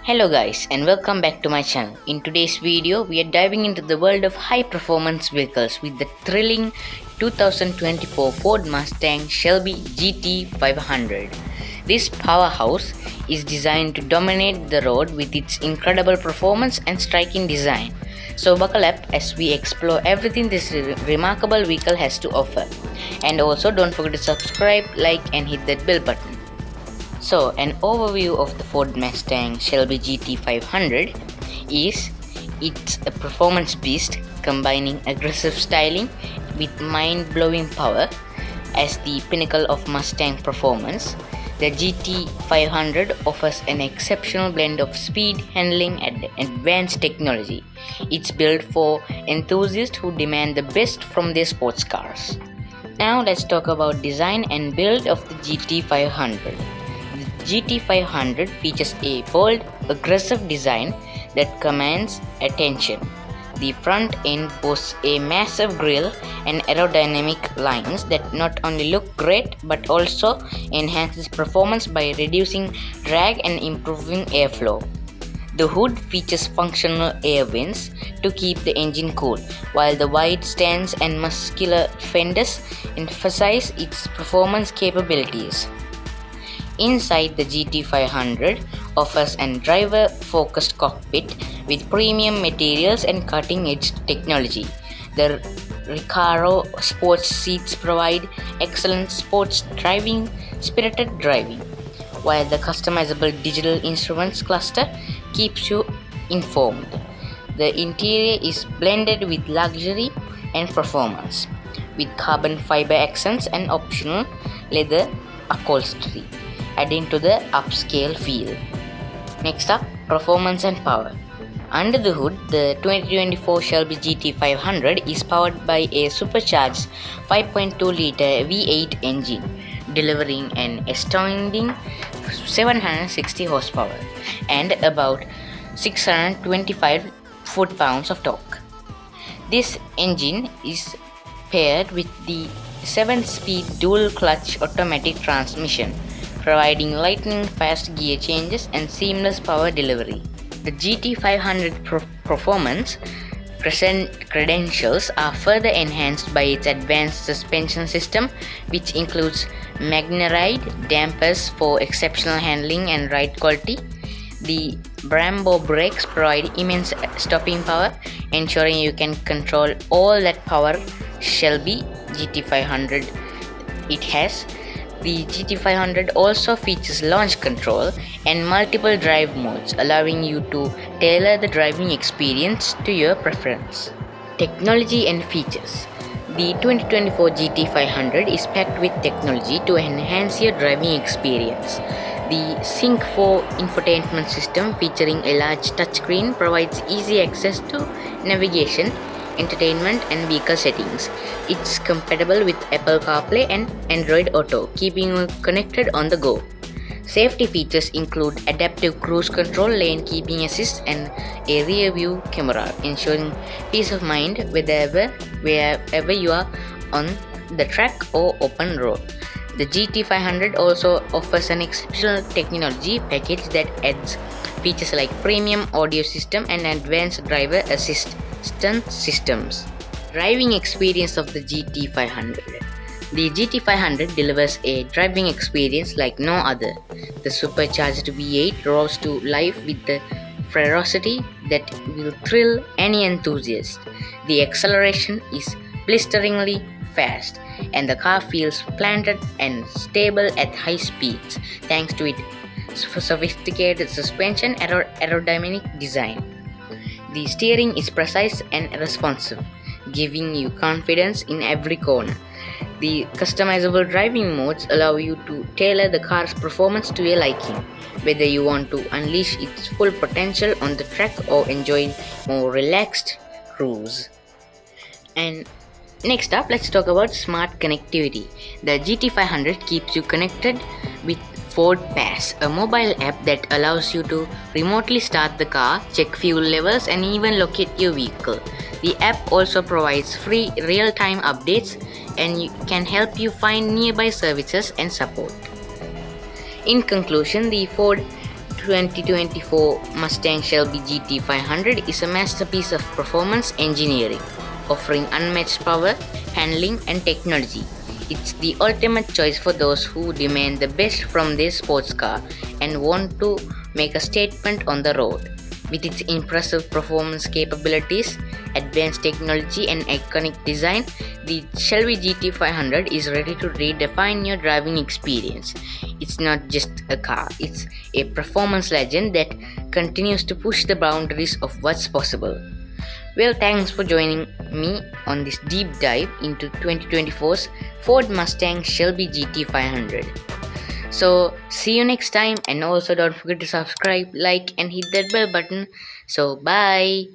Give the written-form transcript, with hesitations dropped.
Hello guys and welcome back to my channel. In today's video we are diving into the world of high performance vehicles with the thrilling 2024 Ford Mustang Shelby GT500. This powerhouse is designed to dominate the road with its incredible performance and striking design. So buckle up as we explore everything this remarkable vehicle has to offer. And also don't forget to subscribe, like and hit that bell button. So, an overview of the Ford Mustang Shelby GT500 is it's a performance beast combining aggressive styling with mind-blowing power as the pinnacle of Mustang performance. The GT500 offers an exceptional blend of speed, handling, and advanced technology. It's built for enthusiasts who demand the best from their sports cars. Now let's talk about design and build of the GT500. GT500 features a bold, aggressive design that commands attention. The front end boasts a massive grille and aerodynamic lines that not only look great but also enhances performance by reducing drag and improving airflow. The hood features functional air vents to keep the engine cool, while the wide stands and muscular fenders emphasize its performance capabilities. Inside, the GT500 offers a driver-focused cockpit with premium materials and cutting-edge technology. The Recaro sports seats provide excellent sports driving, spirited driving, while the customizable digital instruments cluster keeps you informed. The interior is blended with luxury and performance, with carbon fiber accents and optional leather upholstery, adding to the upscale feel. Next up, performance and power. Under the hood, the 2024 Shelby GT500 is powered by a supercharged 5.2-liter V8 engine, delivering an astounding 760 horsepower and about 625 foot-pounds of torque. This engine is paired with the 7-speed dual-clutch automatic transmission, providing lightning-fast gear changes and seamless power delivery. The GT500 performance credentials are further enhanced by its advanced suspension system, which includes MagneRide dampers for exceptional handling and ride quality. The Brembo brakes provide immense stopping power, ensuring you can control all that power Shelby GT500 it has. The GT500 also features launch control and multiple drive modes, allowing you to tailor the driving experience to your preference. Technology and features. The 2024 GT500 is packed with technology to enhance your driving experience. The Sync 4 infotainment system, featuring a large touchscreen, provides easy access to navigation, entertainment and vehicle settings. It's compatible with Apple CarPlay and Android Auto, keeping you connected on the go. Safety features include adaptive cruise control, lane keeping assist and a rear view camera, ensuring peace of mind wherever you are on the track or open road. The GT500 also offers an exceptional technology package that adds features like premium audio system and advanced driver assistance systems. Driving experience of the GT500. The GT500 delivers a driving experience like no other. The supercharged V8 roars to life with the ferocity that will thrill any enthusiast. The acceleration is blisteringly fast, and the car feels planted and stable at high speeds thanks to its sophisticated suspension and aerodynamic design. The steering is precise and responsive, giving you confidence in every corner. The customizable driving modes allow you to tailor the car's performance to your liking, whether you want to unleash its full potential on the track or enjoy more relaxed cruise. And next up, let's talk about smart connectivity. The GT500 keeps you connected with FordPass, a mobile app that allows you to remotely start the car, check fuel levels, and even locate your vehicle. The app also provides free real-time updates and can help you find nearby services and support. In conclusion, the Ford 2024 Mustang Shelby GT500 is a masterpiece of performance engineering, offering unmatched power, handling, and technology. It's the ultimate choice for those who demand the best from their sports car and want to make a statement on the road. With its impressive performance capabilities, advanced technology, and iconic design, the Shelby GT500 is ready to redefine your driving experience. It's not just a car, it's a performance legend that continues to push the boundaries of what's possible. Well, thanks for joining me on this deep dive into 2024's Ford Mustang Shelby GT500. So, see you next time, and also don't forget to subscribe, like, and hit that bell button. So, bye.